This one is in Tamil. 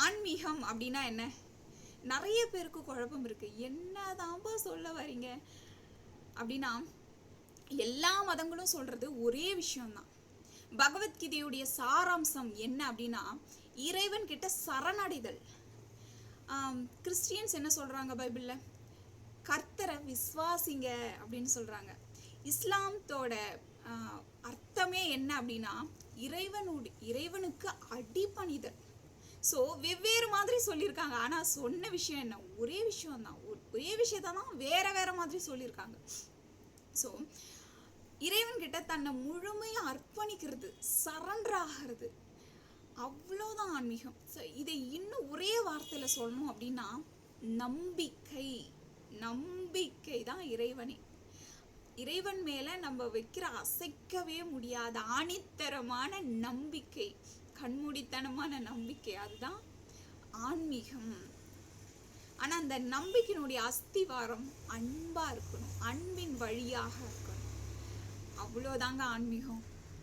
ஆன்மீகம் அப்படின்னா என்ன? நிறைய பேருக்கு குழப்பம் இருக்கு. என்னதான்பா சொல்ல வரீங்க அப்படின்னா, எல்லா மதங்களும் சொல்றது ஒரே விஷயம்தான். பகவத்கீதையுடைய சாராம்சம் என்ன அப்படின்னா, இறைவன் கிட்ட சரணடைதல். கிறிஸ்டியன்ஸ் என்ன சொல்றாங்க பைபிள்ல? கர்த்தரை விசுவாசிங்க அப்படின்னு சொல்றாங்க. இஸ்லாமத்தோட அர்த்தமே என்ன அப்படின்னா, இறைவனுக்கு அடிபணிதல். ஸோ வெவ்வேறு மாதிரி சொல்லியிருக்காங்க. ஆனால் சொன்ன விஷயம் என்ன? ஒரே விஷயம்தான். ஒரே விஷயத்தான் வேற வேற மாதிரி சொல்லியிருக்காங்க. ஸோ இறைவன்கிட்ட தன்னை முழுமையாக அர்ப்பணிக்கிறது, சரண்டர் ஆகிறது, அவ்வளோதான் ஆன்மீகம். ஸோ இதை இன்னும் ஒரே வார்த்தையில் சொல்லணும் அப்படின்னா, நம்பிக்கை. நம்பிக்கை தான் இறைவனே. இறைவன் மேலே நம்ம வைக்கிற அசைக்கவே முடியாத ஆணித்தரமான நம்பிக்கை, கண்மூடித்தனமான நம்பிக்கை, அதுதான் ஆன்மீகம். ஆனால் அந்த நம்பிக்கையினுடைய அஸ்திவாரம் அன்பாக இருக்கணும், அன்பின் வழியாக இருக்கணும். அவ்வளோதாங்க ஆன்மீகம்.